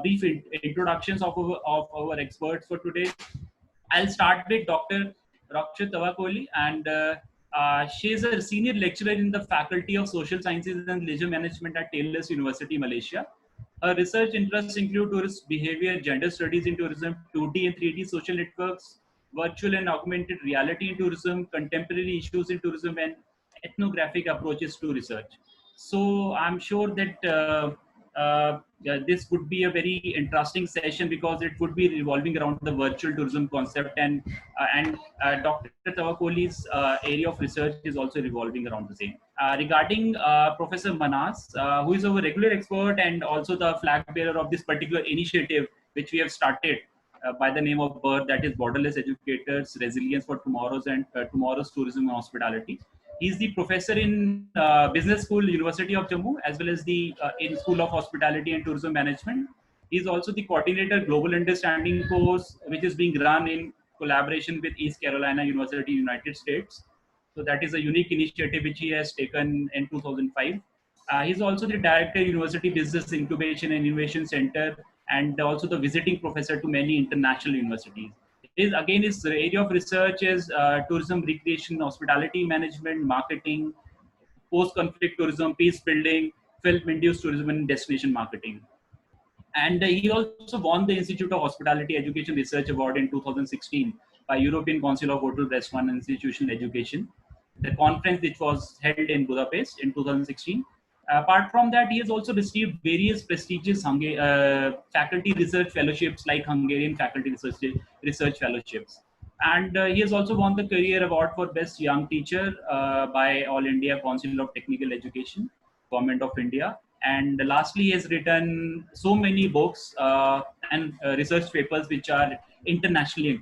brief introductions of our experts for today. I'll start with Dr. Rokhshad Tavakoli, and she is a senior lecturer in the Faculty of Social Sciences and Leisure Management at Taylor's University, Malaysia. Her research interests include tourist behavior, gender studies in tourism, 2D and 3D social networks, virtual and augmented reality in tourism, contemporary issues in tourism, and ethnographic approaches to research. So I'm sure that yeah, this would be a very interesting session because it would be revolving around the virtual tourism concept, and Dr. Tavakoli's area of research is also revolving around the same. Regarding Professor Manhas, who is our regular expert and also the flag bearer of this particular initiative, which we have started by the name of BIRTH, that is Borderless Educators, Resilience for Tomorrow's Tourism and Hospitality. He's the professor in Business School, University of Jammu, as well as the in School of Hospitality and Tourism Management. He's also the coordinator Global Understanding course, which is being run in collaboration with East Carolina University, United States. So that is a unique initiative which he has taken in 2005. He's also the director, University Business Incubation and Innovation Center, and also the visiting professor to many international universities. His area of research is tourism, recreation, hospitality management, marketing, post-conflict tourism, peace building, film-induced tourism, and destination marketing. And he also won the Institute of Hospitality Education Research Award in 2016 by European Council of Hotel, Restaurant and Institutional Education, the conference which was held in Budapest in 2016. Apart from that, he has also received various prestigious faculty research fellowships like Hungarian Faculty Research Fellowships. And he has also won the Career Award for Best Young Teacher by All India Council of Technical Education, Government of India. And lastly, he has written so many books and research papers which are internationally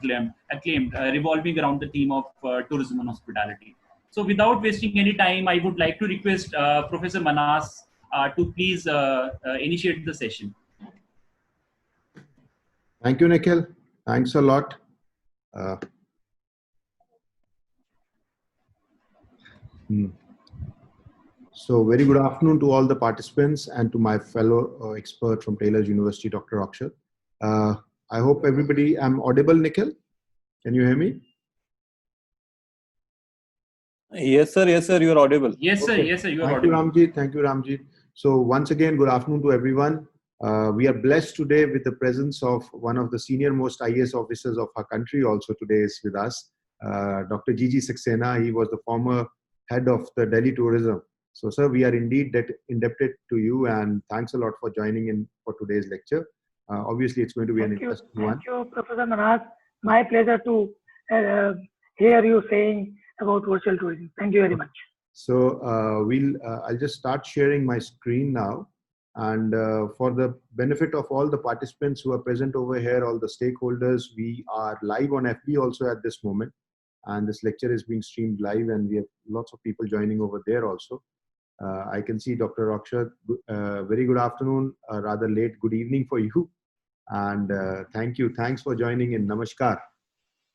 acclaimed revolving around the theme of tourism and hospitality. So without wasting any time, I would like to request Professor Manhas to please initiate the session. Thank you, Nikhil. Thanks a lot. So very good afternoon to all the participants and to my fellow expert from Taylor's University, Dr. Rokhshad. I hope everybody, I'm audible, Nikhil? Can you hear me? Yes, sir. Yes, sir. You are audible. Yes, sir. Okay. Yes, sir. You are Thank audible. you, Ramjit. Thank you, Ramjit. So once again, good afternoon to everyone. We are blessed today with the presence of one of the senior most IAS officers of our country also today is with us, Dr. Gigi Saxena. He was the former head of the Delhi Tourism. So, sir, we are indeed indebted to you, and thanks a lot for joining in for today's lecture. Obviously, it's going to be an interesting one. Thank you, Professor Manhas. My pleasure to hear you saying about virtual tourism. Thank you very much. So, I'll just start sharing my screen now. And for the benefit of all the participants who are present over here, all the stakeholders, we are live on FB also at this moment. And this lecture is being streamed live, and we have lots of people joining over there also. I can see Dr. Rokhshad. Very good afternoon, rather late good evening for you. And thank you. Thanks for joining in. Namaskar.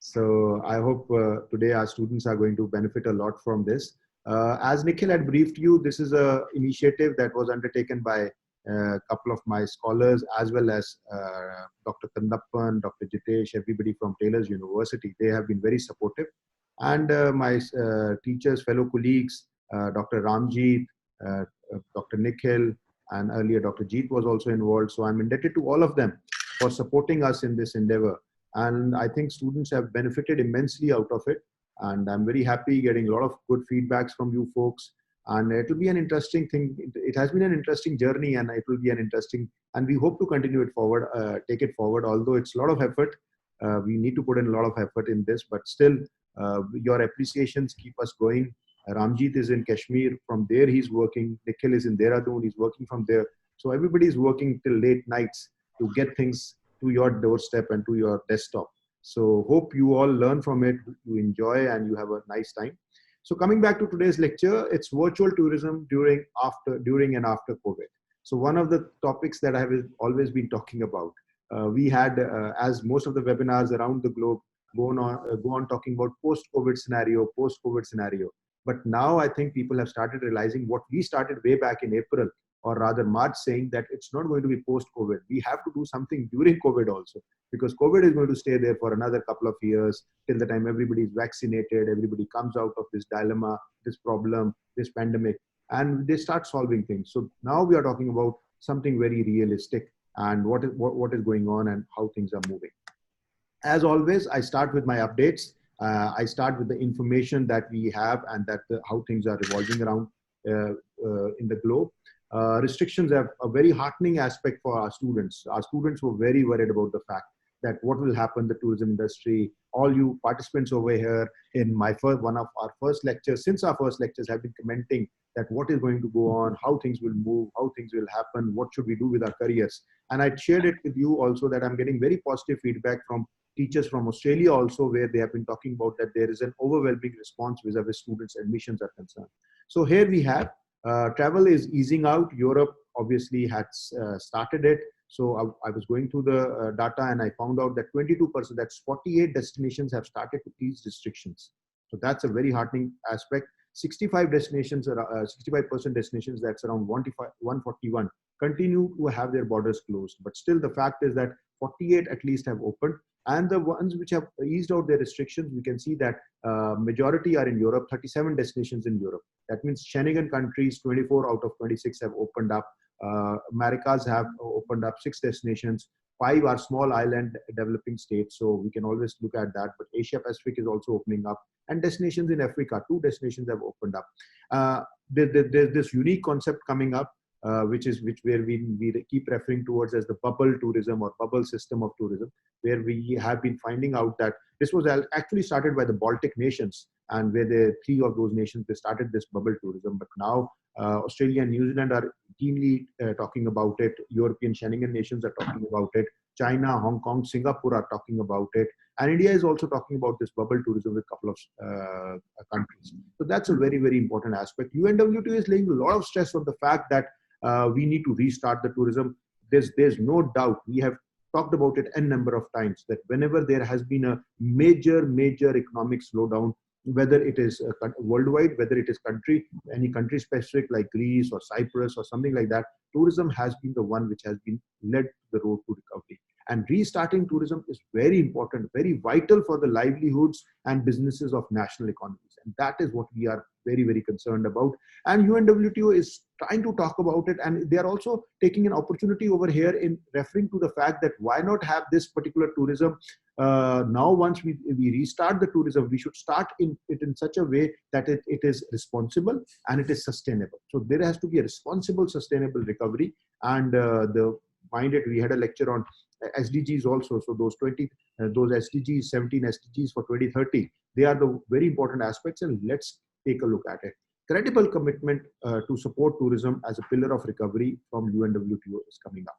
So I hope today our students are going to benefit a lot from this. As Nikhil had briefed you, this is an initiative that was undertaken by a couple of my scholars, as well as Dr. Kandappan, Dr. Jitesh, everybody from Taylor's University. They have been very supportive. And my teachers, fellow colleagues, Dr. Ramjit, Dr. Nikhil, and earlier Dr. Jeet was also involved. So I'm indebted to all of them for supporting us in this endeavor. And I think students have benefited immensely out of it. And I'm very happy getting a lot of good feedbacks from you folks. And it will be an interesting thing. It has been an interesting journey, and it will be an interesting, and we hope to continue it forward, take it forward. Although it's a lot of effort, we need to put in a lot of effort in this, but still your appreciations keep us going. Ramjit is in Kashmir. From there, he's working. Nikhil is in Dehradun. He's working from there. So everybody is working till late nights to get things to your doorstep and to your desktop. So hope you all learn from it, you enjoy, and you have a nice time. So coming back to today's lecture, it's virtual tourism during and after COVID. So one of the topics that I have always been talking about, we had, as most of the webinars around the globe go on talking about post-COVID scenario. But now I think people have started realizing what we started way back in April, or rather March, saying that it's not going to be post-COVID. We have to do something during COVID also, because COVID is going to stay there for another couple of years till the time everybody is vaccinated, everybody comes out of this dilemma, this problem, this pandemic, and they start solving things. So now we are talking about something very realistic and what is going on and how things are moving. As always, I start with my updates. I start with the information that we have and that how things are revolving around in the globe. Restrictions have a very heartening aspect for our students. Our students were very worried about the fact that what will happen the tourism industry. All you participants over here in one of our first lectures, since our first lectures, have been commenting that what is going to go on, how things will move, how things will happen, what should we do with our careers. And I shared it with you also that I'm getting very positive feedback from teachers from Australia also, where they have been talking about that there is an overwhelming response vis-a-vis students' admissions are concerned. So here we have, travel is easing out. Europe obviously had started it. So I was going through the data and I found out that 22%, that's 48 destinations have started to ease restrictions. So that's a very heartening aspect. 65 destinations, 65% destinations, that's around 141, continue to have their borders closed. But still the fact is that 48 at least have opened. And the ones which have eased out their restrictions, we can see that majority are in Europe, 37 destinations in Europe. That means Schengen countries, 24 out of 26 have opened up. Americas have opened up 6 destinations. 5 are small island developing states, so we can always look at that. But Asia Pacific is also opening up. And destinations in Africa, 2 destinations have opened up. There's this unique concept coming up, where we keep referring towards as the bubble tourism or bubble system of tourism, where we have been finding out that this was actually started by the Baltic nations, and where the 3 of those nations, they started this bubble tourism. But now Australia and New Zealand are keenly talking about it. European Schengen nations are talking about it. China, Hong Kong, Singapore are talking about it. And India is also talking about this bubble tourism with a couple of countries. So that's a very, very important aspect. UNWTO is laying a lot of stress on the fact that we need to restart the tourism. There's no doubt. We have talked about it n number of times that whenever there has been a major economic slowdown, whether it is worldwide, whether it is any country specific like Greece or Cyprus or something like that, tourism has been the one which has been led the road to recovery. And restarting tourism is very important, very vital for the livelihoods and businesses of national economies. And that is what we are very, very concerned about. And UNWTO is trying to talk about it. And they are also taking an opportunity over here in referring to the fact that why not have this particular tourism now once we restart the tourism, we should start it in such a way that it is responsible and it is sustainable. So there has to be a responsible, sustainable recovery. And we had a lecture on SDGs also. So those SDGs, 17 SDGs for 2030, they are the very important aspects, and let's take a look at it. Credible commitment to support tourism as a pillar of recovery from UNWTO is coming up.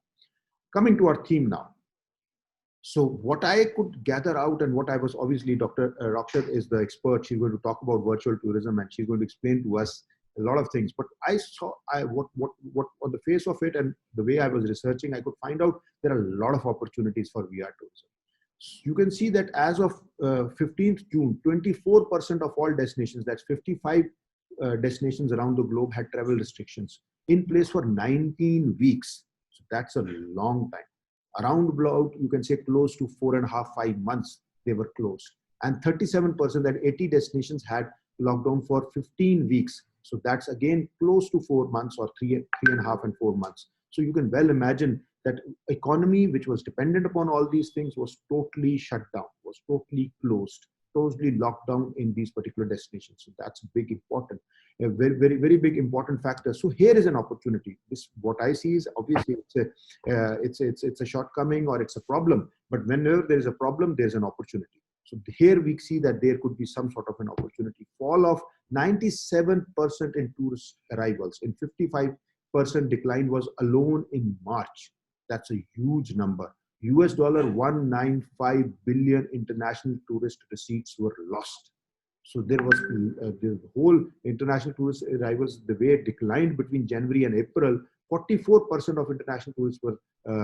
Coming to our theme now. So what I could gather out, and what I was obviously, Dr. Rokhshad is the expert. She's going to talk about virtual tourism and she's going to explain to us a lot of things. But I saw what on the face of it and the way I was researching, I could find out there are a lot of opportunities for VR tourism. You can see that as of 15th June, 24% of all destinations, that's 55 destinations around the globe, had travel restrictions in place for 19 weeks. So that's a long time. Around about, you can say close to 4.5-5 months, they were closed. And 37%, that 80 destinations had lockdown for 15 weeks. So that's again close to 4 months or 3.5 and 4 months. So you can well imagine that economy, which was dependent upon all these things, was totally shut down, was totally closed, totally locked down in these particular destinations. So that's big, important, a very, very, very big, important factor. So here is an opportunity. This, what I see is obviously it's a shortcoming or it's a problem. But whenever there is a problem, there's an opportunity. So here we see that there could be some sort of an opportunity. Fall of 97% in tourist arrivals, in 55% decline was alone in March. That's a huge number. US dollar 195 billion international tourist receipts were lost. So there was the whole international tourist arrivals, the way it declined between January and April, 44% of international tourists were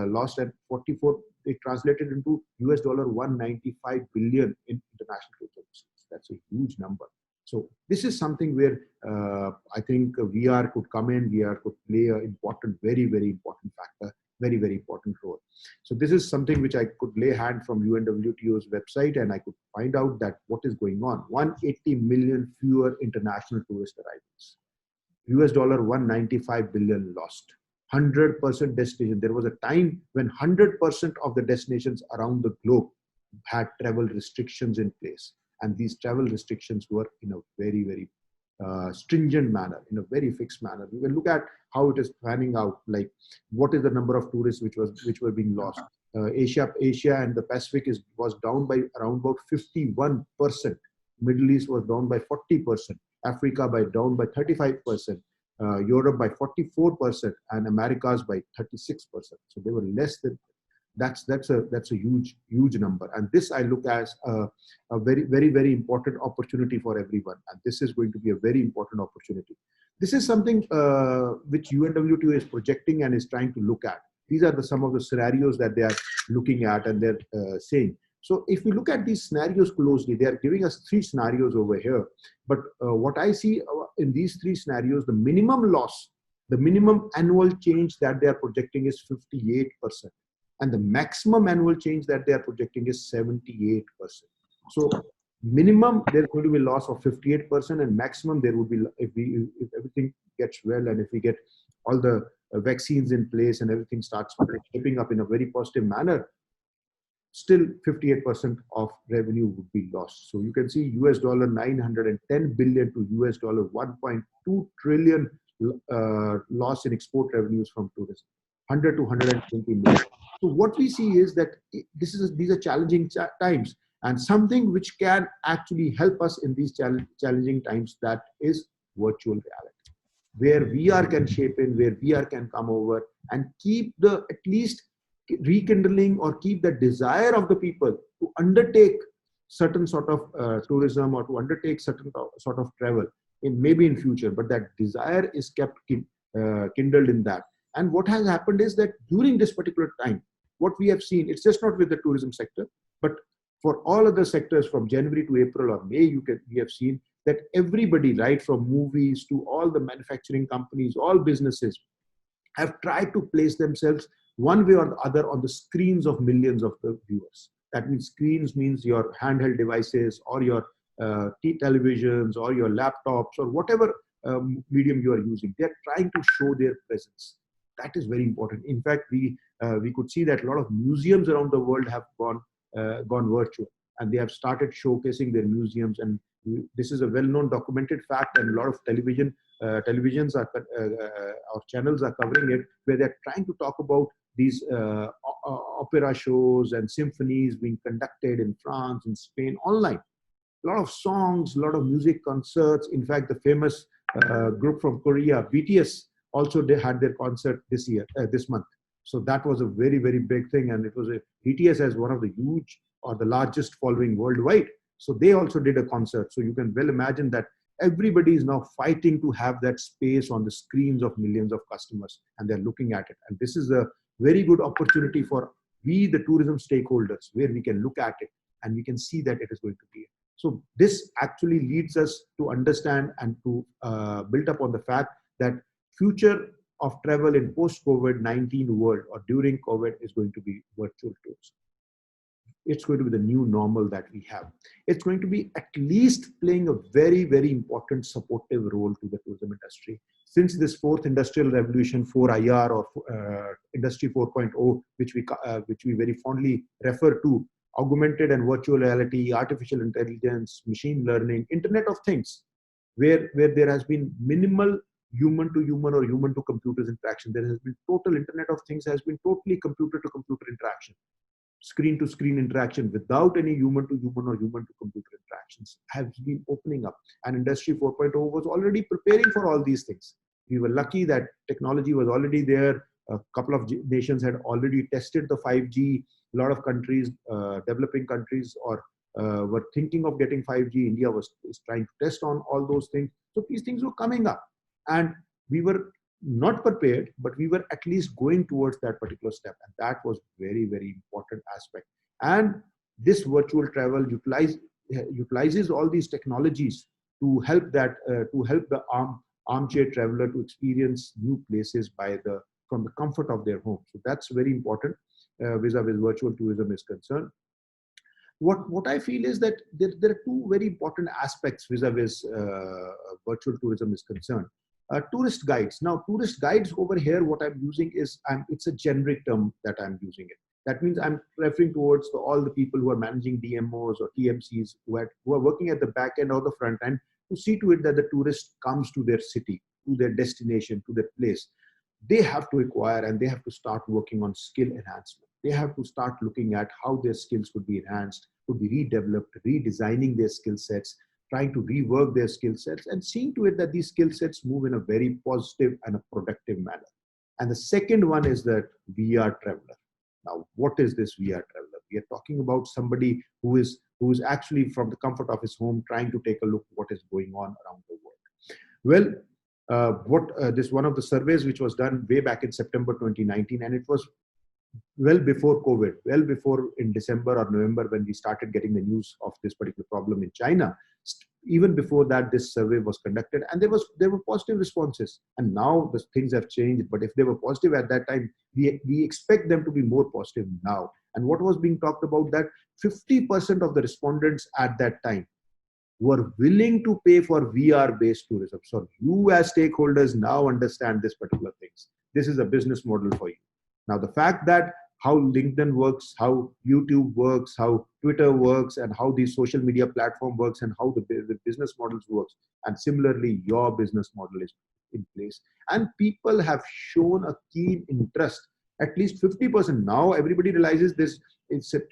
lost, and 44, it translated into US dollar 195 billion in international tourist receipts. That's a huge number. So this is something where I think VR could come in, VR could play an important, very, very important factor, very, very important role. So this is something which I could lay hand from UNWTO's website, and I could find out that what is going on. 180 million fewer international tourist arrivals. US dollar 195 billion lost. 100% destination. There was a time when 100% of the destinations around the globe had travel restrictions in place. And these travel restrictions were in a very, very stringent manner, in a very fixed manner. We will look at how it is panning out, like what is the number of tourists which were being lost. Asia and the Pacific was down by around about 51%. Middle East was down by 40%. Africa down by 35%. Europe by 44%, and Americas by 36%. So they were less than. That's a huge number, and this I look as a very, very, very important opportunity for everyone, and this is going to be a very important opportunity. This is something which UNWTO is projecting and is trying to look at. These are some of the scenarios that they are looking at, and they're saying. So if we look at these scenarios closely, they are giving us 3 scenarios over here. But what I see in these 3 scenarios, the minimum loss, the minimum annual change that they are projecting is 58%. And the maximum annual change that they are projecting is 78%. So minimum, there's going to be a loss of 58%, and maximum there would be, if everything gets well and if we get all the vaccines in place and everything starts shaping up in a very positive manner, still 58% of revenue would be lost. So you can see US dollar 910 billion to US dollar 1.2 trillion loss in export revenues from tourism, 100 to 120 million. So what we see is that these are challenging times, and something which can actually help us in these challenging times, that is virtual reality, where VR can shape in, where VR can come over and keep at least rekindling or keep the desire of the people to undertake certain sort of tourism or to undertake certain sort of travel maybe in future, but that desire is kept kindled in that. And what has happened is that during this particular time, what we have seen, it's just not with the tourism sector, but for all other sectors from January to April or May, we have seen that everybody, right from movies to all the manufacturing companies, all businesses, have tried to place themselves one way or the other on the screens of millions of the viewers. That means screens means your handheld devices or your televisions or your laptops or whatever medium you are using. They're trying to show their presence. That is very important. In fact, we could see that a lot of museums around the world have gone virtual, and they have started showcasing their museums. And this is a well-known documented fact, and a lot of televisions or channels are covering it, where they're trying to talk about these opera shows and symphonies being conducted in France and Spain online. A lot of songs, a lot of music concerts. In fact, the famous group from Korea, BTS, also they had their concert this month. So that was a very, very big thing, and it was BTS as one of the huge or the largest following worldwide. So they also did a concert. So you can well imagine that everybody is now fighting to have that space on the screens of millions of customers, and they're looking at it. And this is a very good opportunity for we, the tourism stakeholders, where we can look at it and we can see that it is going to be. So this actually leads us to understand and to build up on the fact that future of travel in post-COVID-19 world or during COVID is going to be virtual tourism. It's going to be the new normal that we have. It's going to be at least playing a very, very important supportive role to the tourism industry. Since this fourth industrial revolution, 4IR or Industry 4.0, which we very fondly refer to, augmented and virtual reality, artificial intelligence, machine learning, Internet of Things, where there has been minimal human to human or human to computers interaction. There has been total Internet of Things has been totally computer to computer interaction, screen to screen interaction without any human to human or human to computer interactions has been opening up. And Industry 4.0 was already preparing for all these things. We were lucky that technology was already there. A couple of nations had already tested the 5G. A lot of countries, developing countries, or were thinking of getting 5G. India is trying to test on all those things. So these things were coming up. And we were not prepared, but we were at least going towards that particular step. And that was very, very important aspect. And this virtual travel utilizes all these technologies to help the armchair traveler to experience new places from the comfort of their home. So that's very important vis-a-vis virtual tourism is concerned. What I feel is that there are two very important aspects vis-a-vis virtual tourism is concerned. Tourist guides. Now, tourist guides over here, what I'm using is, it's a generic term that I'm using it. That means I'm referring towards all the people who are managing DMOs or TMCs who are working at the back end or the front end to see to it that the tourist comes to their city, to their destination, to their place. They have to acquire and they have to start working on skill enhancement. They have to start looking at how their skills could be enhanced, could be redeveloped, redesigning their skill sets, trying to rework their skill sets, and seeing to it that these skill sets move in a very positive and a productive manner. And the second one is that VR traveler. Now, what is this VR traveler? We are talking about somebody who is actually from the comfort of his home trying to take a look what is going on around the world. Well, this one of the surveys which was done way back in September 2019, and it was well before COVID, well before in December or November when we started getting the news of this particular problem in China. Even before that, this survey was conducted, and there were positive responses. And now the things have changed. But if they were positive at that time, we expect them to be more positive now. And what was being talked about, that 50% of the respondents at that time were willing to pay for VR-based tourism. So you as stakeholders now understand this particular things. This is a business model for you. Now, the fact that how LinkedIn works, how YouTube works, how Twitter works, and how the social media platform works, and how the business models works, and similarly, your business model is in place. And people have shown a keen interest, at least 50%. Now, everybody realizes this.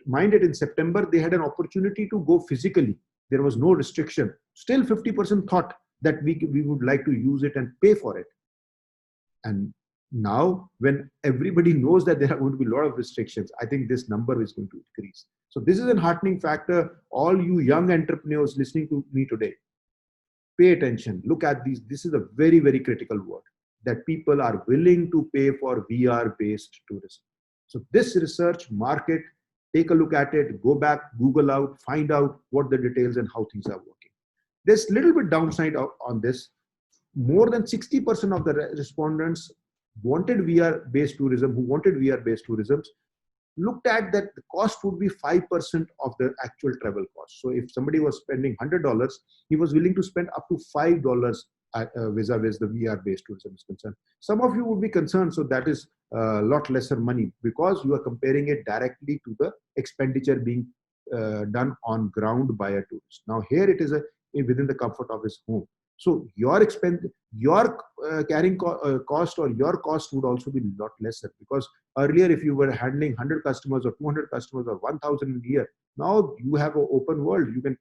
Mind it, in September, they had an opportunity to go physically. There was no restriction. Still 50% thought that we would like to use it and pay for it. And now, when everybody knows that there are going to be a lot of restrictions, I think this number is going to increase. So this is a heartening factor. All you young entrepreneurs listening to me today, pay attention. Look at these. This is a very, very critical word, that people are willing to pay for VR-based tourism. So this research, market, take a look at it, go back, Google out, find out what the details and how things are working. There's a little bit downside on this. More than 60% of the respondents wanted VR-based tourism, looked at that the cost would be 5% of the actual travel cost. So if somebody was spending $100, he was willing to spend up to $5 vis-a-vis the VR-based tourism is concerned. Some of you would be concerned, so that is a lot lesser money because you are comparing it directly to the expenditure being done on ground by a tourist. Now here it is within the comfort of his home. So your carrying cost or your cost would also be a lot lesser, because earlier if you were handling 100 customers or 200 customers or 1,000 in a year, now you have an open world. You can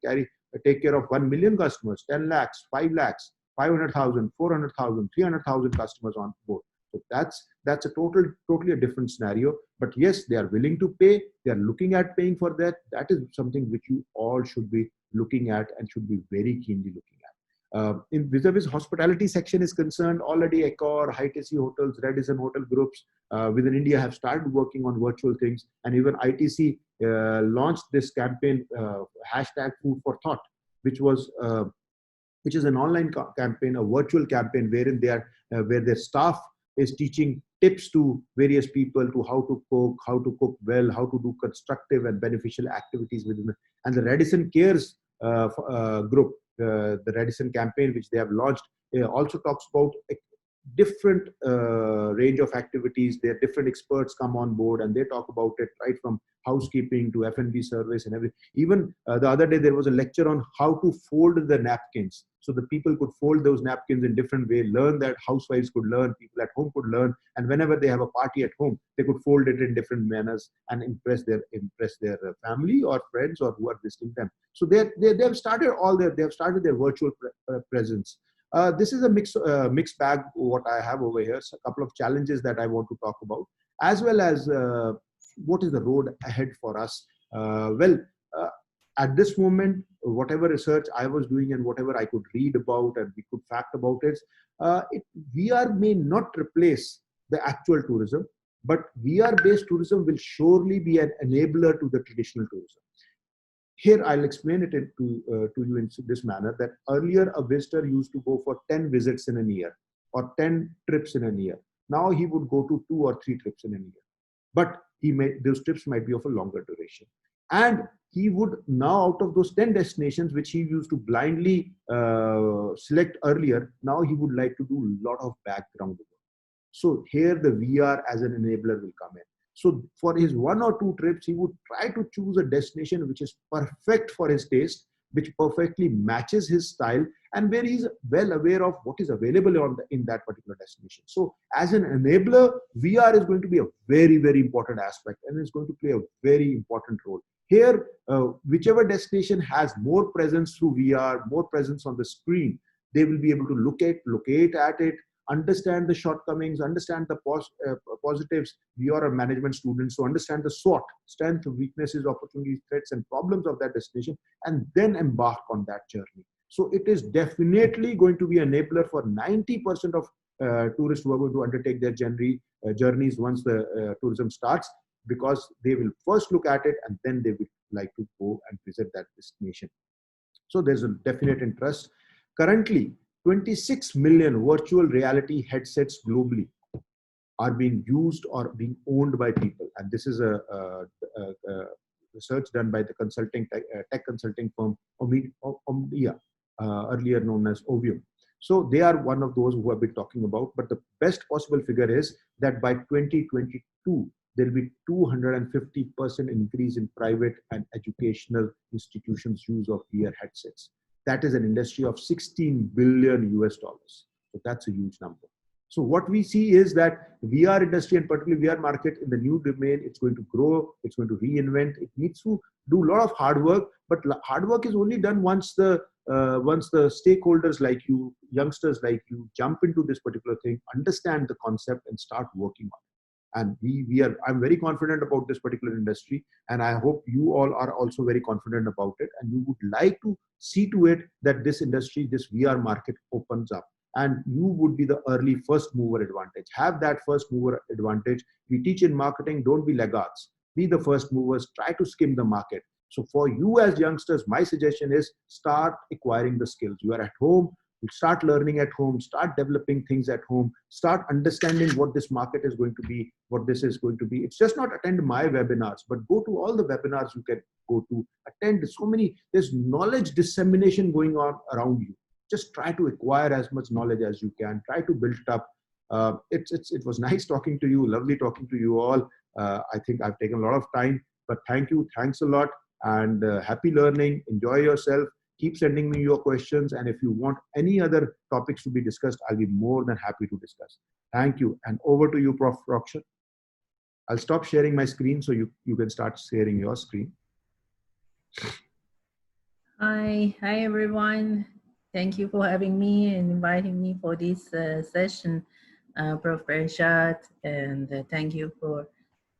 take care of 1 million customers, 10 lakhs, 5 lakhs, 500,000, 400,000, 300,000 customers on board. So that's a totally a different scenario. But yes, they are willing to pay. They are looking at paying for that. That is something which you all should be looking at and should be very keenly looking at. In vis-a-vis hospitality section is concerned, already Accor, HITC hotels, Radisson hotel groups within India have started working on virtual things, and even ITC launched this campaign, hashtag Food for Thought, which is an online campaign, a virtual campaign wherein where their staff is teaching tips to various people to how to cook well, how to do constructive and beneficial activities within and the Radisson Cares group. The Radisson campaign, which they have launched, also talks about a different range of activities. There different experts come on board and they talk about it, right from housekeeping to F&B service and everything. Even the other day there was a lecture on how to fold the napkins, so the people could fold those napkins in different way. Learn that housewives could learn, people at home could learn, and whenever they have a party at home, they could fold it in different manners and impress their family or friends or who are visiting them. So they have started their virtual presence. This is a mixed bag. What I have over here, so a couple of challenges that I want to talk about, as well as what is the road ahead for us. At this moment, whatever research I was doing and whatever I could read about and we could fact about it, VR may not replace the actual tourism, but VR-based tourism will surely be an enabler to the traditional tourism. Here, I'll explain it to you in this manner, that earlier a visitor used to go for 10 visits in a year or 10 trips in a year. Now he would go to 2 or 3 trips in a year. But those trips might be of a longer duration. And he would now, out of those 10 destinations, which he used to blindly select earlier, now he would like to do a lot of background work. So here the VR as an enabler will come in. So for his 1 or 2 trips, he would try to choose a destination which is perfect for his taste, which perfectly matches his style, and where he's well aware of what is available in that particular destination. So as an enabler, VR is going to be a very, very important aspect, and it's going to play a very important role. Here, whichever destination has more presence through VR, more presence on the screen, they will be able to locate at it, understand the shortcomings, understand the positives. We are a management student, so understand the SWOT, strengths, weaknesses, opportunities, threats, and problems of that destination, and then embark on that journey. So it is definitely going to be an enabler for 90% of tourists who are going to undertake their journeys once the tourism starts, because they will first look at it and then they would like to go and visit that destination. So there's a definite interest. Currently, 26 million virtual reality headsets globally are being used or being owned by people. And this is a research done by the tech consulting firm Omdia, earlier known as Ovium. So they are one of those who have been talking about, but the best possible figure is that by 2022, there will be 250% increase in private and educational institutions' use of VR headsets. That is an industry of 16 billion US dollars. So that's a huge number. So what we see is that VR industry, and particularly VR market in the new domain, it's going to grow, it's going to reinvent. It needs to do a lot of hard work, but hard work is only done once the stakeholders like you, youngsters like you, jump into this particular thing, understand the concept, and start working on it. And I'm very confident about this particular industry, and I hope you all are also very confident about it, and you would like to see to it that this industry, this VR market opens up, and you would be the early first mover advantage. Have that first mover advantage. We teach in marketing, don't be laggards. Be the first movers, try to skim the market. So for you as youngsters, my suggestion is start acquiring the skills. You are at home, you start learning at home, start developing things at home, start understanding what this market is going to be, what this is going to be. It's just not attend my webinars, but go to all the webinars you can go to, attend so many. There's knowledge dissemination going on around you. Just try to acquire as much knowledge as you can, try to build it up. It was nice talking to you, lovely talking to you all. I think I've taken a lot of time, but thank you, thanks a lot, and happy learning, enjoy yourself. Keep sending me your questions, and if you want any other topics to be discussed, I'll be more than happy to discuss. Thank you, and over to you, Prof. Rokhshad. I'll stop sharing my screen so you can start sharing your screen. Hi everyone. Thank you for having me and inviting me for this session, Prof. Parikshat, and thank you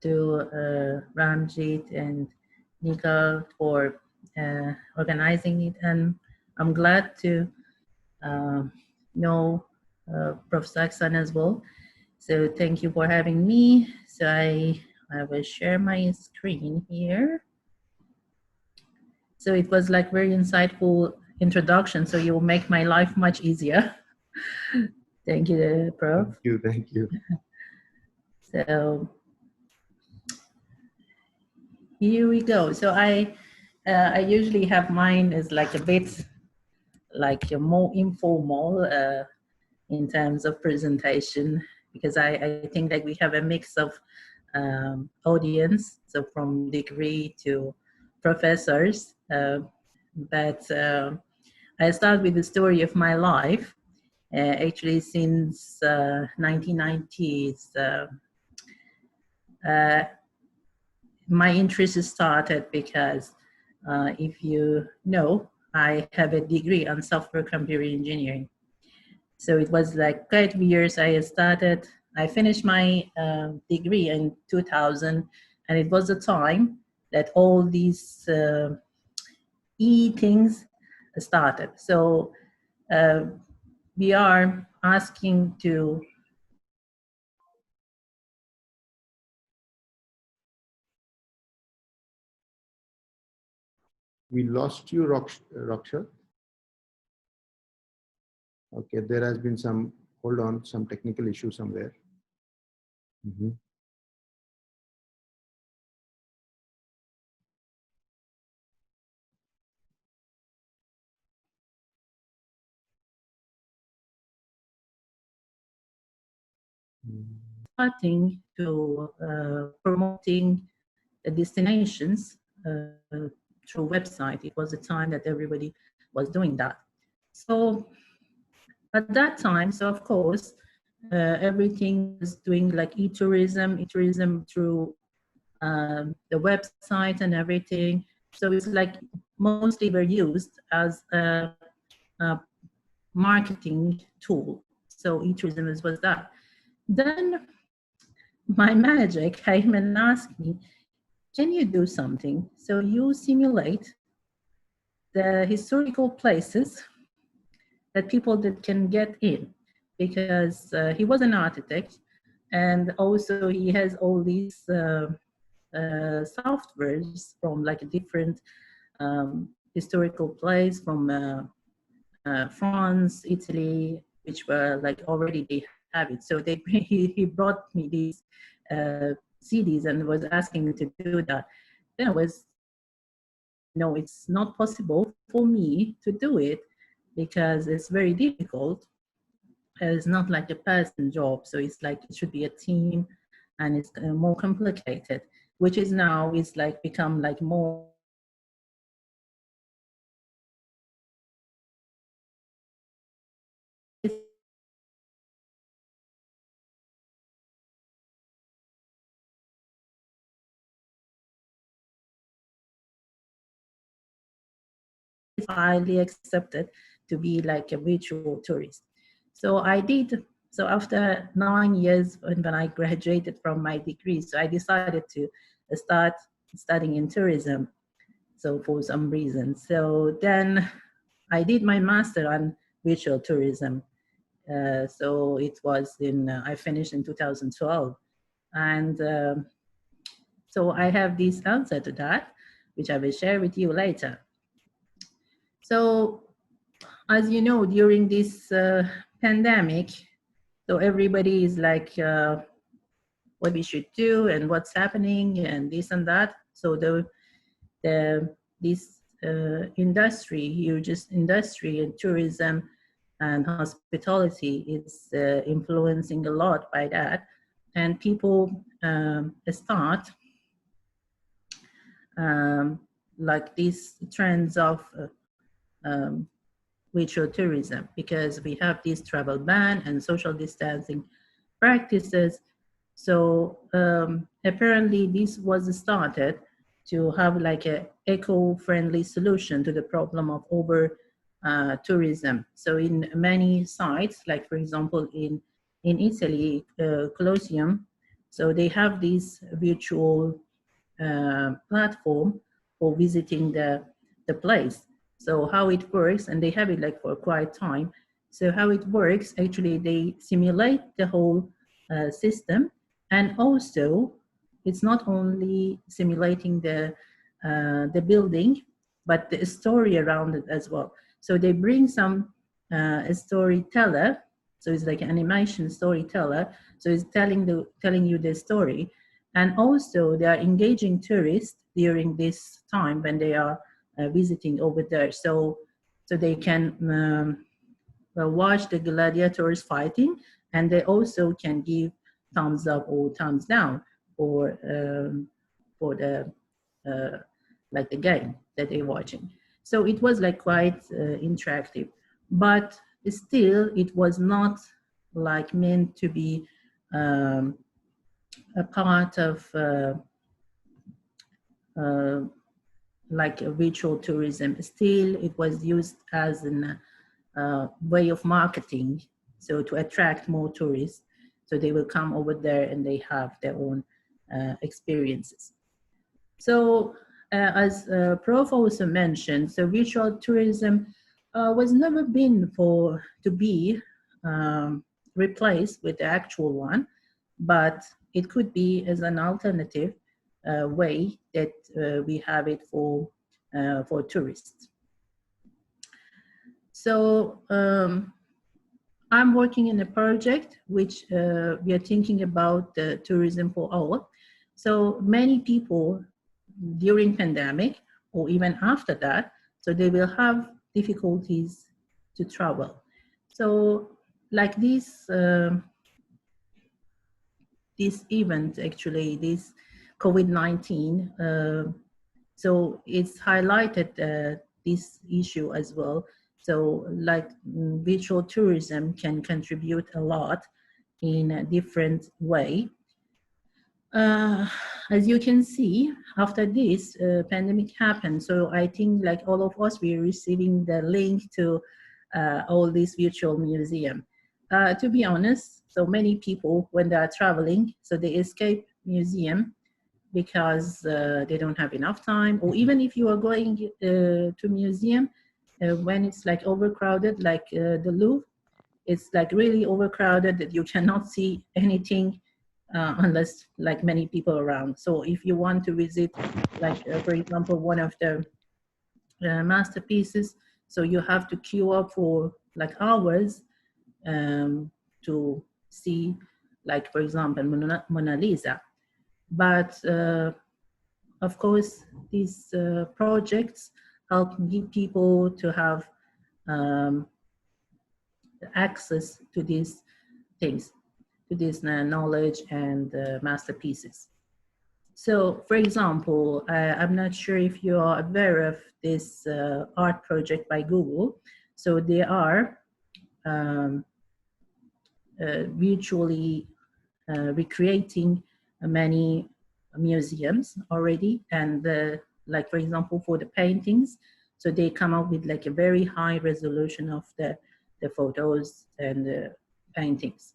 to Ramjit and Nikhil for organizing it, and I'm glad to know Prof. Saxon as well. So thank you for having me. So I will share my screen here. So it was like very insightful introduction. So you will make my life much easier. Thank you, Prof. Thank you, thank you. So here we go. So I usually have mine as like a bit like a more informal in terms of presentation, because I think that we have a mix of audience, so from degree to professors. But I start with the story of my life. Actually, since 1990s, my interest started because if you know, I have a degree on software computer engineering. So it was like 5 years I finished my degree in 2000, and it was the time that all these things started. So we are asking to We lost you, Rokhshad. Okay, there has been some, hold on, some technical issue somewhere. Starting to promoting the destinations through website. It was a time that everybody was doing that. So at that time, so of course, everything was doing like e-tourism through the website and everything. So it's like mostly were used as a marketing tool. So e-tourism was that. Then my manager came and asked me, can you do something? So you simulate the historical places that people that can get in, because he was an architect, and also he has all these softwares from like different historical places from France, Italy, which were like already they have it. So he brought me these CDs and was asking me to do that. Then I was, no, it's not possible for me to do it because it's very difficult. It's not like a person job, so it's like it should be a team, and it's more complicated. Which is now is like become like more. Highly accepted to be like a virtual tourist. So I did. So after 9 years, when I graduated from my degree, so I decided to start studying in tourism. So for some reason, so then I did my master on virtual tourism. So it was in, I finished in 2012. And so I have this answer to that, which I will share with you later. So as you know, during this pandemic, so everybody is like, what we should do and what's happening and this and that. So this industry, huge industry in tourism and hospitality is influencing a lot by that. And people start like these trends of virtual tourism, because we have this travel ban and social distancing practices. So apparently this was started to have like a eco-friendly solution to the problem of over tourism. So in many sites, like for example in Italy, Colosseum, so they have this virtual platform for visiting the place. So how it works, and they have it like for quite time. So how it works, actually they simulate the whole system, and also it's not only simulating the building, but the story around it as well. So they bring some storyteller, so it's like an animation storyteller. So it's telling you the story, and also they are engaging tourists during this time when they are visiting over there. So they can watch the gladiators fighting, and they also can give thumbs up or thumbs down for the like the game that they're watching. So it was like quite interactive, but still it was not like meant to be a part of like a virtual tourism. Still, it was used as an way of marketing, so to attract more tourists. So they will come over there and they have their own experiences. So as Prof also mentioned, so virtual tourism was never been to be replaced with the actual one, but it could be as an alternative way that we have it for for tourists. So I'm working in a project which we are thinking about tourism for all. So many people during pandemic or even after that, so they will have difficulties to travel. So like this event, actually, this COVID-19, so it's highlighted this issue as well. So like virtual tourism can contribute a lot in a different way. As you can see, after this pandemic happened, so I think like all of us, we're receiving the link to all these virtual museum. To be honest, so many people, when they are traveling, so they escape museum because they don't have enough time, or even if you are going to museum, when it's like overcrowded, like the Louvre, it's like really overcrowded that you cannot see anything unless like many people around. So if you want to visit, like for example, one of the masterpieces, so you have to queue up for like hours to see, like for example, Mona Lisa. But of course, these projects help people to have access to these things, to this knowledge and masterpieces. So, for example, I'm not sure if you are aware of this art project by Google. So they are virtually recreating many museums already, and like for example for the paintings, so they come up with like a very high resolution of the photos and the paintings.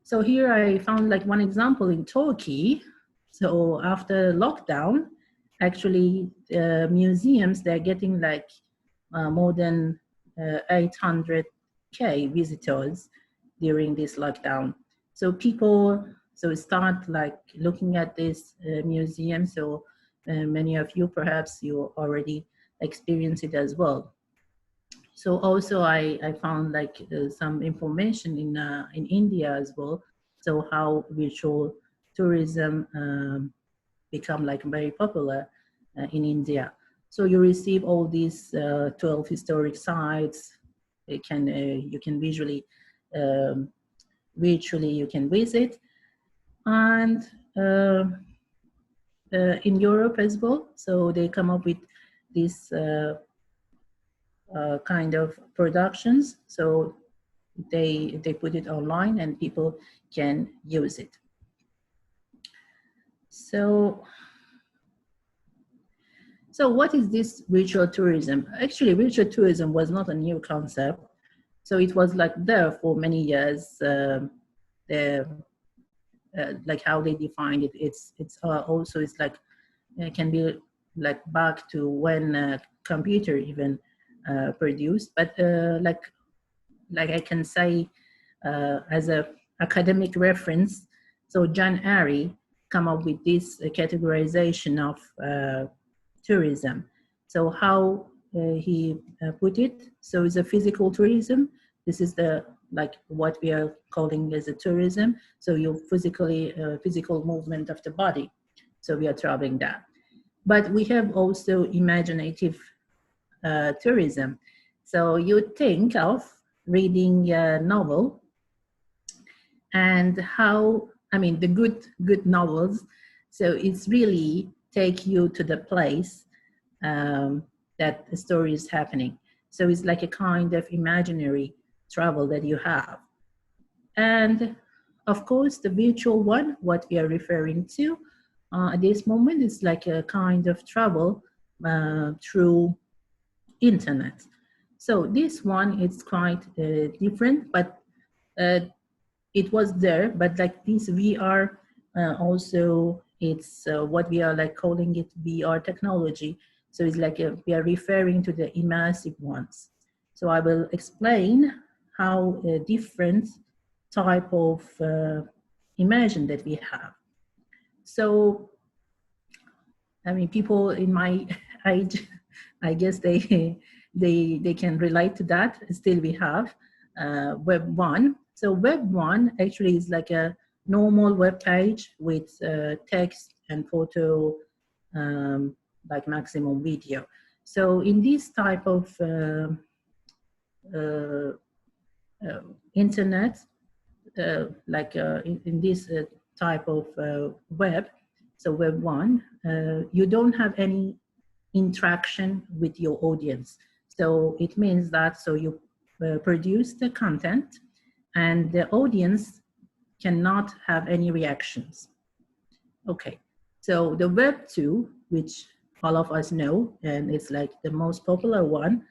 So here I found like one example in Turkey. So after lockdown, actually museums, they're getting like more than 800K visitors during this lockdown. So people start like looking at this museum. So many of you, perhaps you already experienced it as well. So also I found like some information in India as well. So how virtual tourism become like very popular in India. So you receive all these 12 historic sites. You can visually virtually you can visit, and in Europe as well. So they come up with this kind of productions. So they put it online and people can use it. So what is this virtual tourism? Actually, virtual tourism was not a new concept. So it was like there for many years. Like how they defined it, it's also it's like it can be like back to when computer even produced, but like I can say as a academic reference, so John Arry come up with this categorization of tourism. So how he put it, so it's a physical tourism. This is the like what we are calling as a tourism. So you physical movement of the body. So we are traveling that. But we have also imaginative tourism. So you think of reading a novel and how, I mean, the good novels. So it's really take you to the place that the story is happening. So it's like a kind of imaginary travel that you have. And of course, the virtual one, what we are referring to at this moment is like a kind of travel through internet. So this one, it's quite different, but it was there, but like this VR also, it's what we are like calling it VR technology. So it's like we are referring to the immersive ones. So I will explain how different type of immersion that we have. So, I mean, people in my age, I guess they can relate to that. Still we have Web 1. So Web 1 actually is like a normal web page with text and photo, like maximum video. So in this type of internet, in this type of web, so Web 1, you don't have any interaction with your audience. So it means that you produce the content and the audience cannot have any reactions. Okay, so the Web 2, which all of us know, and it's like the most popular one,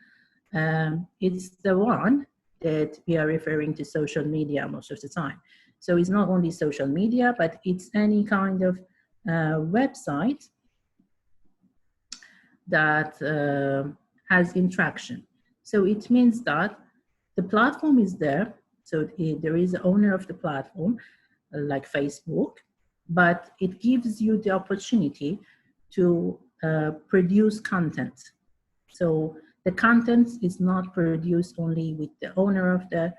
it's the one that we are referring to social media most of the time. So it's not only social media, but it's any kind of website that has interaction. So it means that the platform is there. So there is an owner of the platform, like Facebook, but it gives you the opportunity to produce content. So the content is not produced only with the owner of the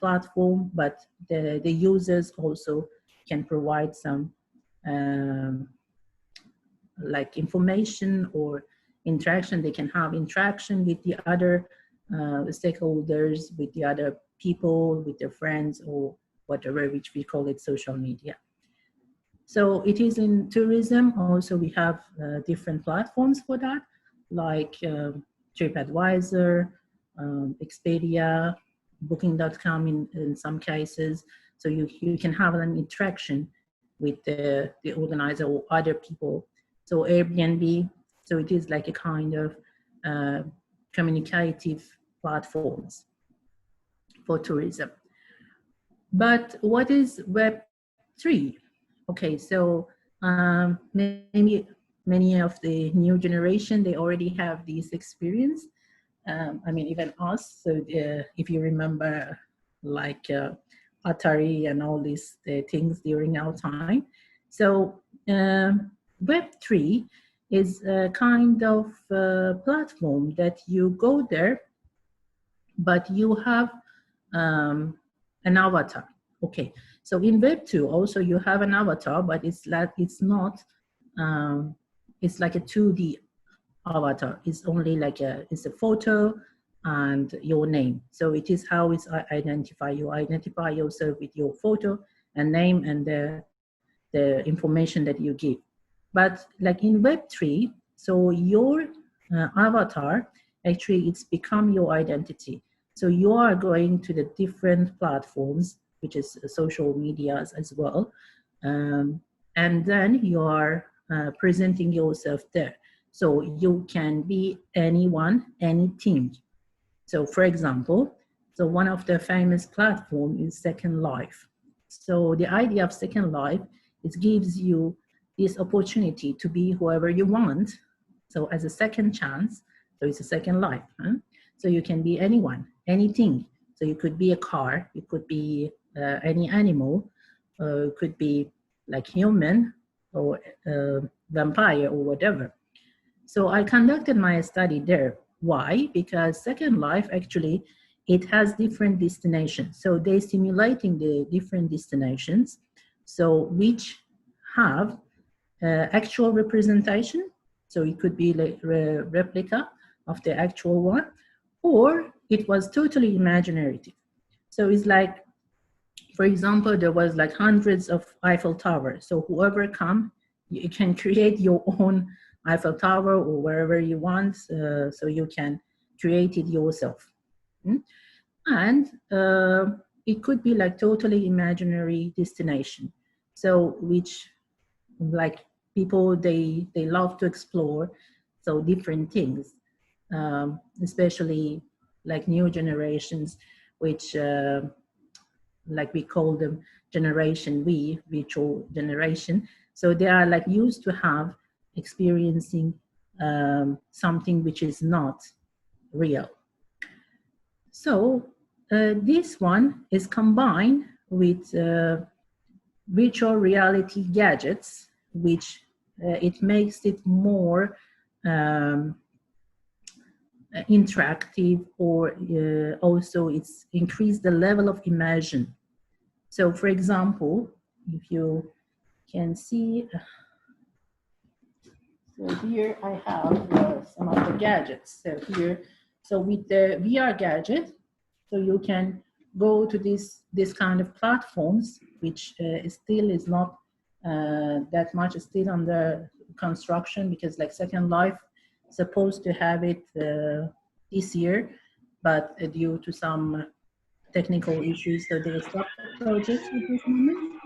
platform, but the users also can provide some like information or interaction. They can have interaction with the other stakeholders, with the other people, with their friends, or whatever, which we call it social media. So it is in tourism also. We have different platforms for that, like TripAdvisor, Expedia, Booking.com in some cases. So you can have an interaction with the organizer or other people. So Airbnb, so it is like a kind of communicative platforms for tourism. But what is Web 3? Okay, so maybe many of the new generation, they already have this experience. I mean, even us. So if you remember, like Atari and all these things during our time. So Web 3 is a kind of platform that you go there, but you have an avatar. Okay, so in Web 2 also you have an avatar, but it's like it's not. It's like a 2D avatar. It's only like it's a photo and your name. So it is how it's identify. You identify yourself with your photo and name and the information that you give. But like in Web 3, so your avatar, actually it's become your identity. So you are going to the different platforms, which is social medias as well. And then you are presenting yourself there. So you can be anyone, anything. So for example, so one of the famous platforms is Second Life. So the idea of Second Life, it gives you this opportunity to be whoever you want. So as a second chance, so it's a second life. Huh? So you can be anyone, anything. So you could be a car, you could be any animal, it could be like human or vampire or whatever. So I conducted my study there. Why? Because Second Life, actually, it has different destinations. So they're simulating the different destinations, so which have actual representation. So it could be like a replica of the actual one, or it was totally imaginative. So it's like, for example, there was like hundreds of Eiffel Towers. So whoever come, you can create your own Eiffel Tower or wherever you want, so you can create it yourself. And it could be like totally imaginary destination. So which like people, they love to explore, so different things, especially like new generations, which like we call them generation V, virtual generation. So they are like used to have experiencing something which is not real. So this one is combined with virtual reality gadgets, which it makes it more interactive, or also it's increased the level of immersion. So for example, if you can see, so here I have some of the gadgets. So here, so with the VR gadget, so you can go to this kind of platforms, which still is not that much, still under construction, because like Second Life supposed to have it this year, but due to some technical issues, so they stopped the project at this moment.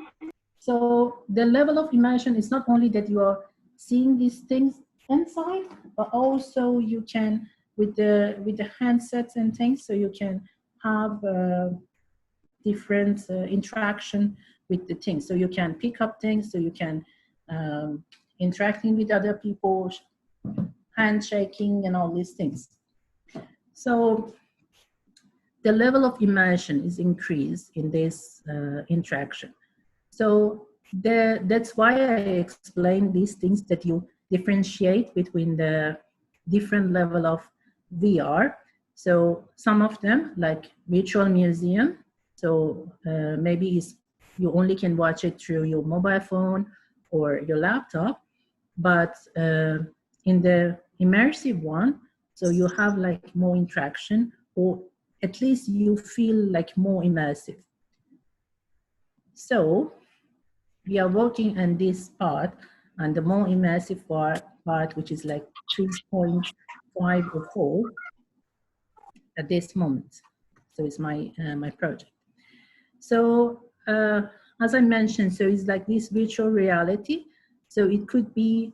So the level of immersion is not only that you are seeing these things inside, but also you can with the handsets and things, so you can have different interaction with the things. So you can pick up things, so you can interacting with other people, handshaking and all these things. So the level of immersion is increased in this interaction. So that's why I explain these things, that you differentiate between the different level of VR. So some of them, like virtual museum, so maybe you only can watch it through your mobile phone or your laptop, but in the immersive one, so you have like more interaction, or at least you feel like more immersive. So we are working on this part, and the more immersive part, which is like 3.5 or 4 at this moment. So it's my my project. So as I mentioned, so it's like this virtual reality. So it could be,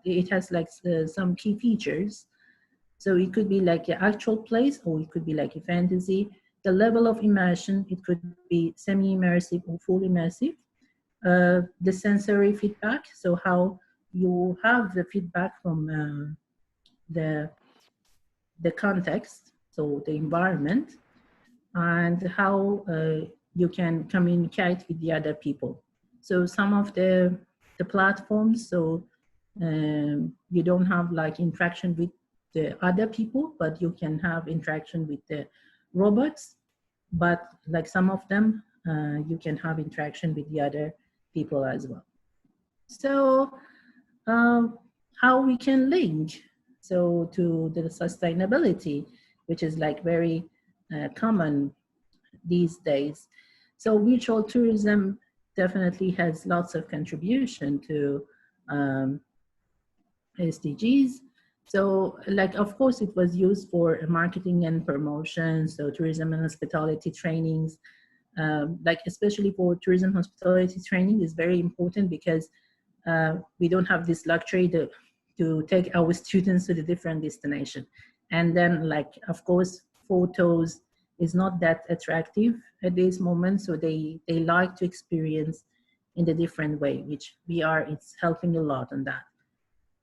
it has like some key features. So it could be like an actual place, or it could be like a fantasy. The level of immersion, it could be semi-immersive or full immersive. The sensory feedback, so how you have the feedback from the context, so the environment, and how you can communicate with the other people. So some of the platforms, so you don't have like interaction with the other people, but you can have interaction with the robots. But like some of them, you can have interaction with the other people as well. So how we can link so to the sustainability, which is like very common these days. So virtual tourism definitely has lots of contribution to SDGs. So like, of course, it was used for marketing and promotion, so tourism and hospitality trainings, like especially for tourism hospitality training is very important, because we don't have this luxury to take our students to the different destination. And then like, of course, photos is not that attractive at this moment. So they like to experience in a different way, which VR, it's helping a lot on that.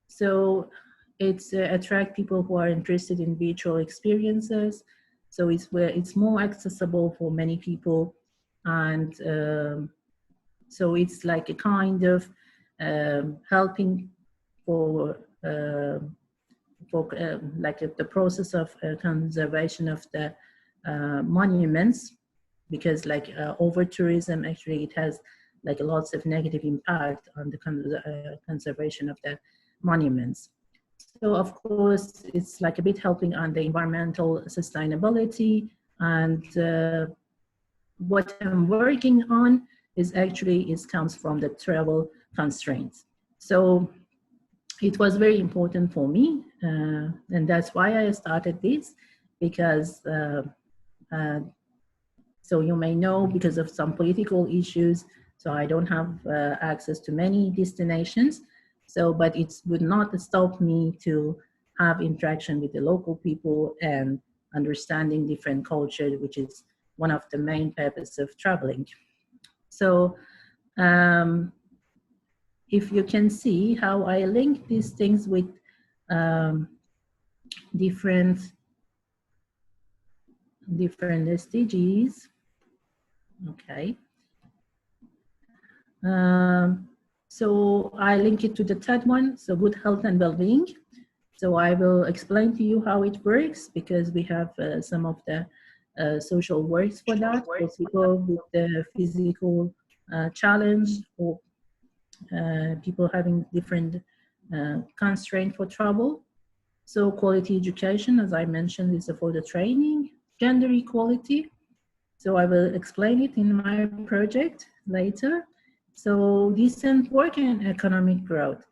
So it's attract people who are interested in virtual experiences. So it's where it's more accessible for many people. And so it's like a kind of helping for like the process of conservation of the monuments, because like over tourism, actually it has like lots of negative impact on the conservation of the monuments. So of course, it's like a bit helping on the environmental sustainability. And what I'm working on is actually comes from the travel constraints. So it was very important for me, and that's why I started this, because so you may know, because of some political issues, so I don't have access to many destinations. So, but it would not stop me to have interaction with the local people and understanding different culture, which is one of the main purposes of traveling. So if you can see how I link these things with different SDGs, okay. So I link it to the third one, so good health and well-being. So I will explain to you how it works, because we have some of the social works for that, for people with the physical challenge, or people having different constraints for travel. So quality education, as I mentioned, is for the training. Gender equality, so I will explain it in my project later. So decent work and economic growth.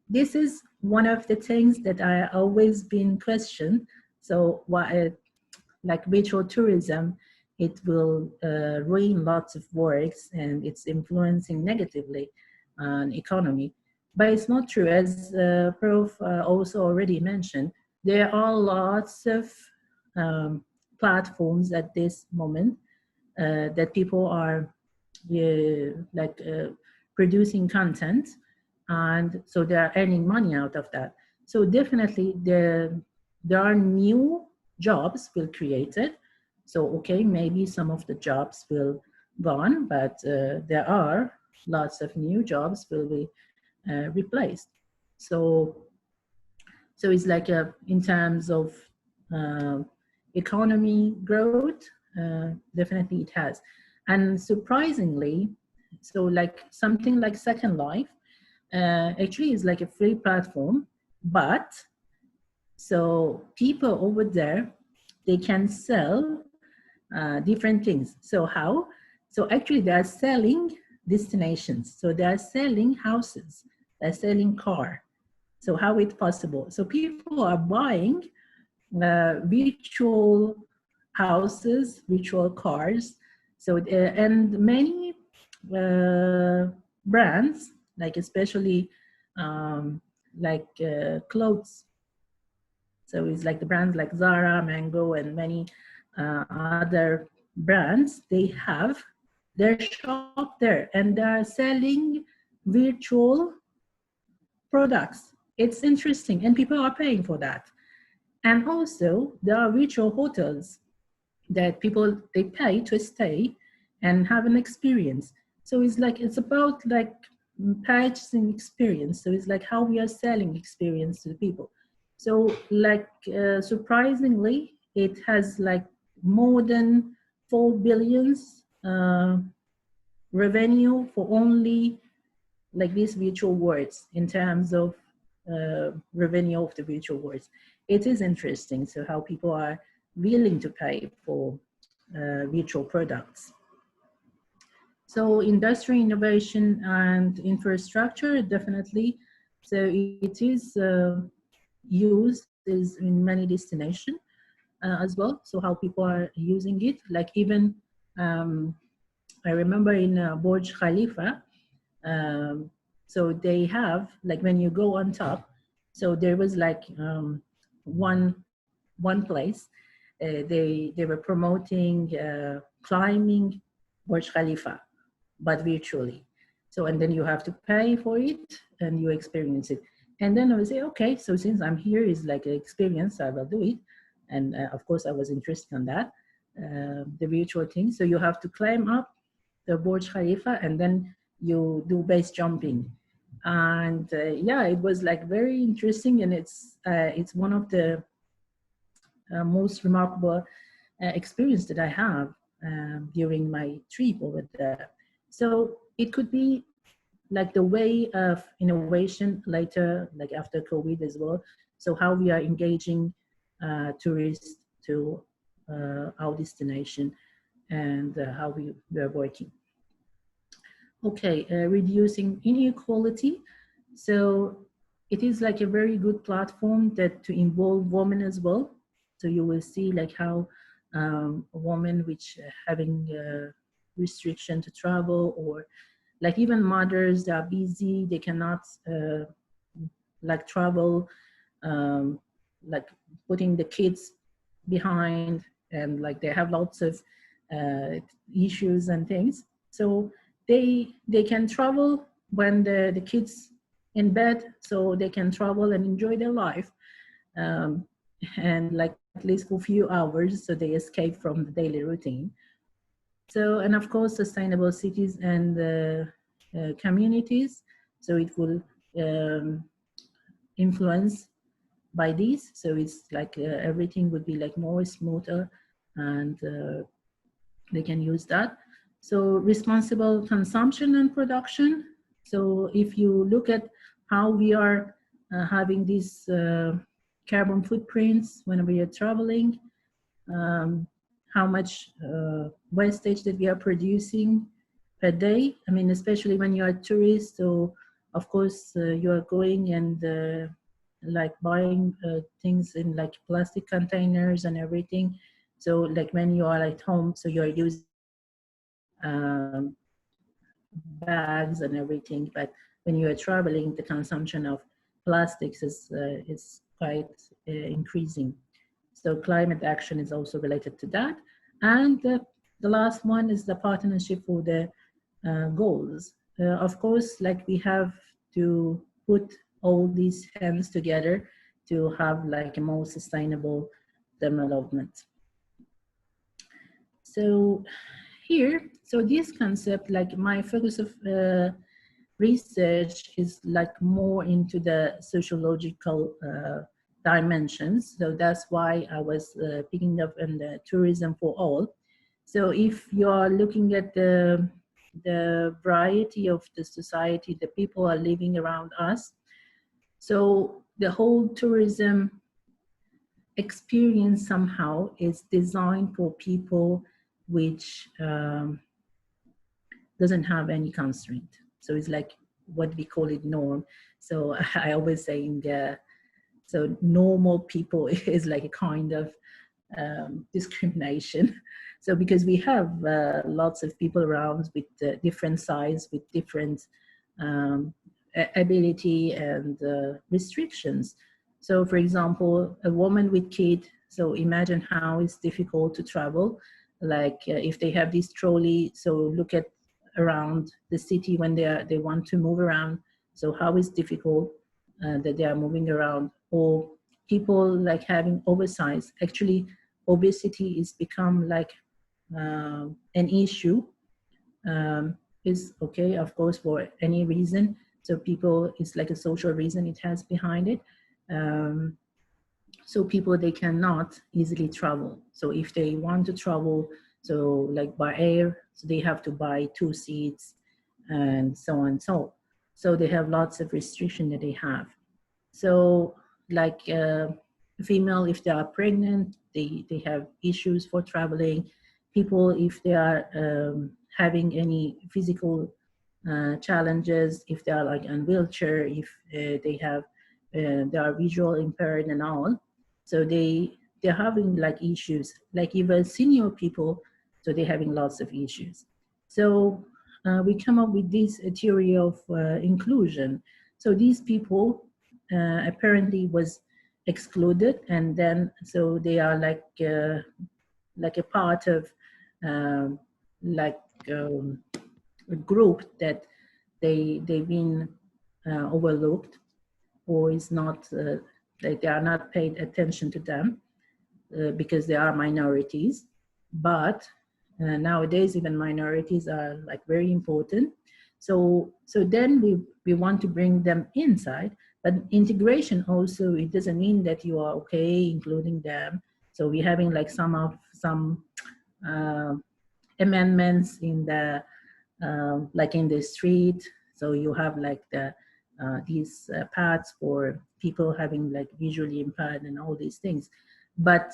This is one of the things that I always been questioned. So why, like virtual tourism, it will ruin lots of works and it's influencing negatively on economy. But it's not true. As Prof also already mentioned, there are lots of platforms at this moment that people are producing content, and so they are earning money out of that. So definitely there are new jobs will created. So okay, maybe some of the jobs will gone, but there are lots of new jobs will be replaced. So it's like in terms of economy growth, definitely it has. And surprisingly, so like something like Second Life actually is like a free platform, but so people over there, they can sell different things. So how? So actually they are selling destinations. So they are selling houses, they're selling car. So how it's possible? So people are buying virtual houses, virtual cars. So and many brands, like especially clothes. So it's like the brands like Zara, Mango, and many other brands. They have their shop there, and they're selling virtual products. It's interesting, and people are paying for that. And also, there are virtual hotels that people, they pay to stay and have an experience. So it's about like purchasing experience. So it's like how we are selling experience to the people. So like surprisingly, it has like more than 4 billions revenue for only like these virtual worlds in terms of revenue of the virtual worlds. It is interesting, so how people are willing to pay for virtual products. So industry, innovation, and infrastructure, definitely. So it is used is in many destinations as well. So how people are using it, like even I remember in Burj Khalifa, so they have, like when you go on top, so there was like one place, they were promoting climbing Burj Khalifa, but virtually. So, and then you have to pay for it and you experience it. And then I would say, okay, so since I'm here is like an experience, I will do it. And of course I was interested in that, the virtual thing. So you have to climb up the Burj Khalifa and then you do base jumping. And yeah, it was like very interesting, and it's one of the most remarkable experience that I have during my trip over there. So it could be like the way of innovation later, like after COVID as well. So how we are engaging tourists to our destination, and how we are working. Okay, reducing inequality. So it is like a very good platform that to involve women as well. So you will see like how a woman which having restriction to travel, or like even mothers that are busy, they cannot like travel, like putting the kids behind, and like they have lots of issues and things. So they can travel when the kids in bed, so they can travel and enjoy their life, and like at least for a few hours, so they escape from the daily routine. So, and of course, sustainable cities and communities. So it will influence by these. So it's like everything would be like more smoother, and they can use that. So responsible consumption and production. So if you look at how we are having these carbon footprints when we are traveling, how much wastage that we are producing per day. I mean, especially when you are a tourist. So of course you are going and like buying things in like plastic containers and everything. So like when you are at home, so you are using bags and everything, but when you are traveling, the consumption of plastics is quite increasing. So climate action is also related to that. And the last one is the partnership for the goals. Of course, like we have to put all these hands together to have like a more sustainable development. So here, so this concept, like my focus of research is like more into the sociological dimensions. So that's why I was picking up in the tourism for all. So if you are looking at the variety of the society, the people are living around us. So the whole tourism experience somehow is designed for people which doesn't have any constraint. So it's like what we call it norm. So I always saying, so normal people is like a kind of discrimination. So because we have lots of people around with different size, with different ability and restrictions. So for example, a woman with kid, so imagine how it's difficult to travel. Like if they have this trolley, so look at around the city when they want to move around. So how is difficult that they are moving around, or people like having oversize. Actually, obesity is become like an issue. Is okay, of course, for any reason. So people, it's like a social reason it has behind it. So people, they cannot easily travel. So if they want to travel, so like by air, so they have to buy 2 seats and so on. So they have lots of restriction that they have. So like female, if they are pregnant, they have issues for traveling. People, if they are having any physical challenges, if they are like in wheelchair, if they are visual impaired and all, so they're having like issues. Like even senior people, so they're having lots of issues. So we come up with this theory of inclusion. So these people apparently was excluded, and then so they are like a part of a group that they've been overlooked, or is not they are not paid attention to them because they are minorities. But nowadays even minorities are like very important. So then we want to bring them inside. But integration also, it doesn't mean that you are okay including them. So we're having like some amendments in the like in the street. So you have like these paths for people having like visually impaired and all these things. But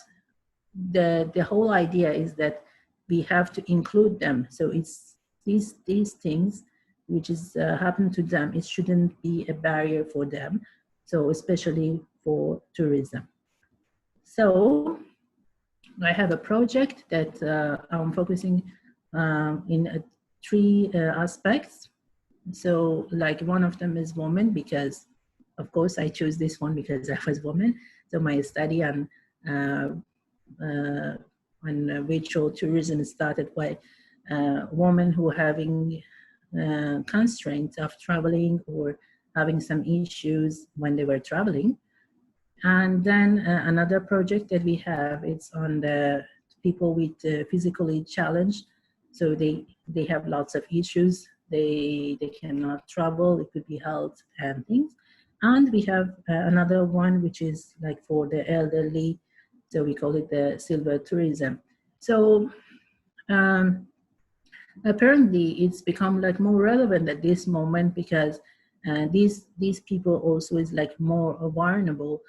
the whole idea is that we have to include them. So it's these things which is happen to them, it shouldn't be a barrier for them. So especially for tourism. So I have a project that I'm focusing in 3 aspects. So like one of them is women, because of course I chose this one because I was woman. So my study on virtual tourism started by women who having constraints of traveling or having some issues when they were traveling. And then another project that we have, it's on the people with physically challenged. So they have lots of issues. They cannot travel, it could be health and things. And we have another one, which is like for the elderly. So we call it the silver tourism. So apparently it's become like more relevant at this moment because these people also is like more vulnerable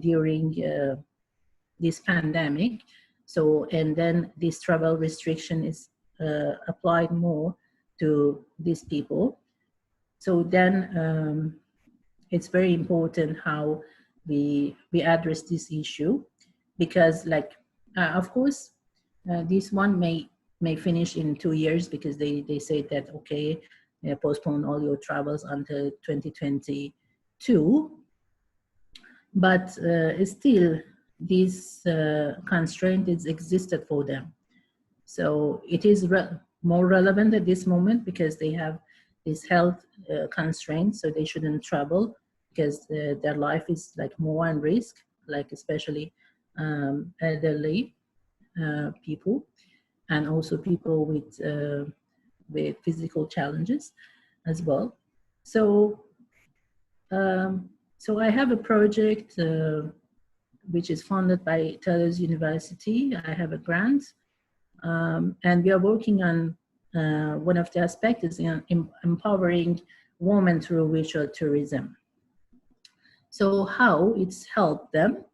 during this pandemic. So, and then this travel restriction is applied more to these people. So then it's very important how we address this issue, because like of course this one may finish in 2 years, because they say that okay, postpone all your travels until 2022, but still this constraint is existed for them. So it is more relevant at this moment because they have this health constraints, so they shouldn't travel because their life is like more on risk, like especially elderly people, and also people with physical challenges as well. So so I have a project which is funded by Taylor's University. I have a grant, and we are working on one of the aspects is in empowering women through virtual tourism. So how it's helped them?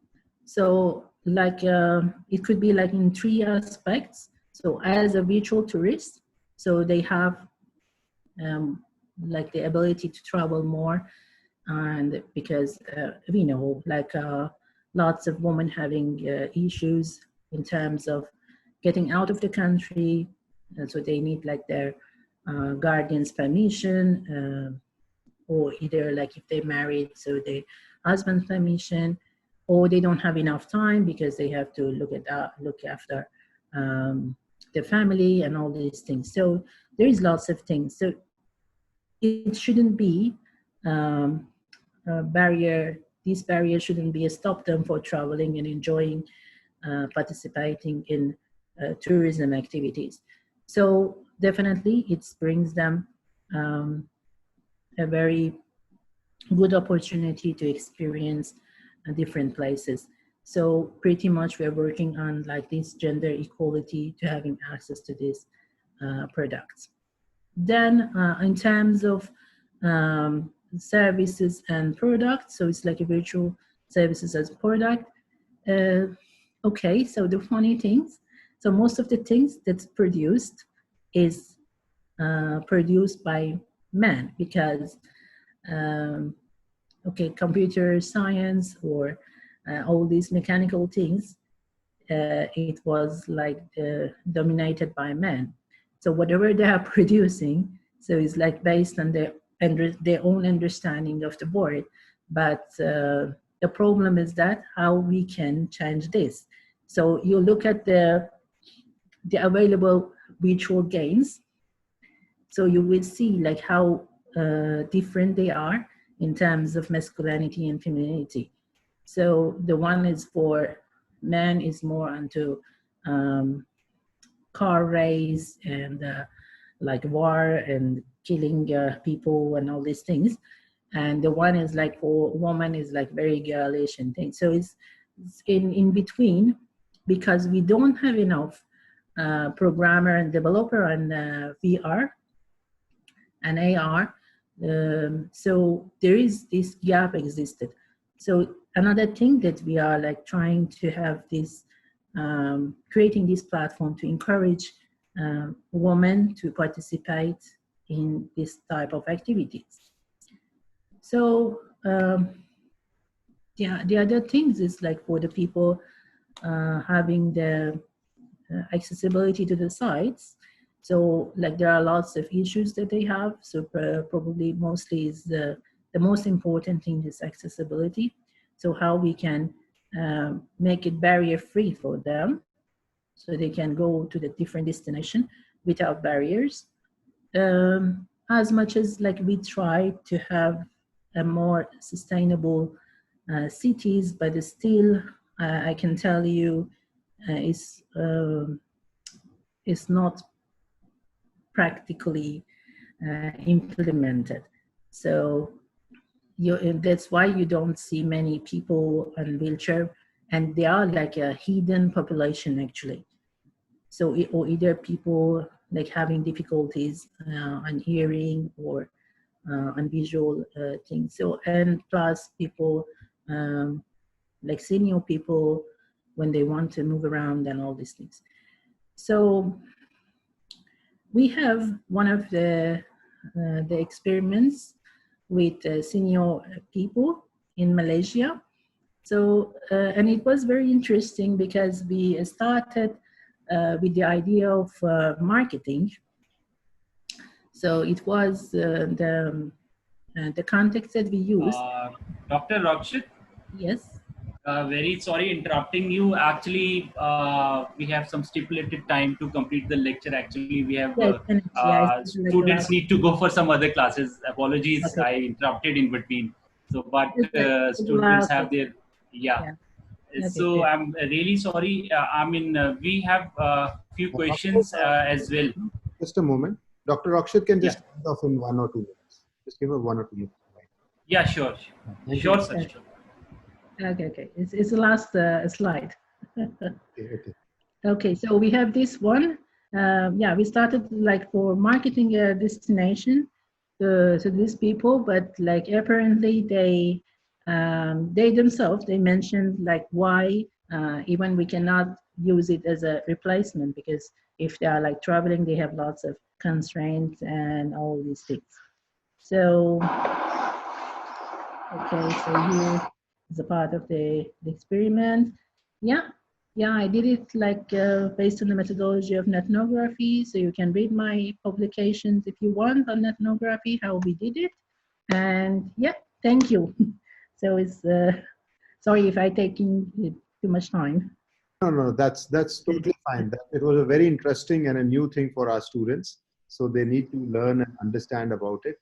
So like it could be like in 3 aspects. So as a virtual tourist, so they have like the ability to travel more, and because we know like lots of women having issues in terms of getting out of the country, and so they need like their guardian's permission, or either like if they're married, so their husband's permission, or they don't have enough time because they have to look after the family and all these things. So there is lots of things. So it shouldn't be a barrier. These barriers shouldn't be a stop them for traveling and enjoying, participating in tourism activities. So definitely it brings them a very good opportunity to experience different places. So pretty much we're working on like this gender equality to having access to these products. Then in terms of services and products, so it's like a virtual services as product. Okay, so the funny things, so most of the things that's produced is produced by men, because okay, computer science or all these mechanical things, it was like dominated by men. So whatever they are producing, so it's like based on their own understanding of the world. But the problem is that how we can change this. So you look at the available virtual games, so you will see like how different they are in terms of masculinity and femininity. So the one is for men is more onto car race and like war and killing people and all these things. And the one is like for woman is like very girlish and things. So it's in between, because we don't have enough programmer and developer and VR and AR. So there is this gap existed. So another thing that we are like trying to have this, creating this platform to encourage women to participate in this type of activities. So yeah, the other things is like for the people having the accessibility to the sites. So like there are lots of issues that they have. So probably mostly is the most important thing is accessibility. So how we can make it barrier free for them, so they can go to the different destination without barriers. As much as like we try to have a more sustainable cities, but still I can tell you it's not practically implemented. So that's why you don't see many people on wheelchair, and they are like a hidden population actually. So or either people like having difficulties on hearing or on visual things. So, and plus people like senior people when they want to move around and all these things. So we have one of the experiments with senior people in Malaysia. So, and it was very interesting because we started with the idea of marketing. So it was the context that we used. Dr. Rokhshad? Yes. Very sorry interrupting you. Actually, we have some stipulated time to complete the lecture. Actually, we have students need to go for some other classes. Apologies, okay. I interrupted in between. So, but students have their, yeah. Okay, so good. I'm really sorry. I mean, we have a few questions as well. Just a moment. Dr. Rokhshad can just end off in 1 or 2 minutes. Just give her 1 or 2 minutes. Yeah, sure. Sure, sir. Okay. Okay. It's the last slide. Okay, so we have this one. We started like for marketing a destination to these people, but like apparently they themselves, they mentioned like why even we cannot use it as a replacement, because if they are like traveling, they have lots of constraints and all these things. So, okay, so here is a part of the experiment. Yeah, I did it like based on the methodology of ethnography. So you can read my publications if you want on ethnography, how we did it. And yeah, thank you. So it's, sorry if I taking too much time. No, that's totally fine. It was a very interesting and a new thing for our students. So they need to learn and understand about it.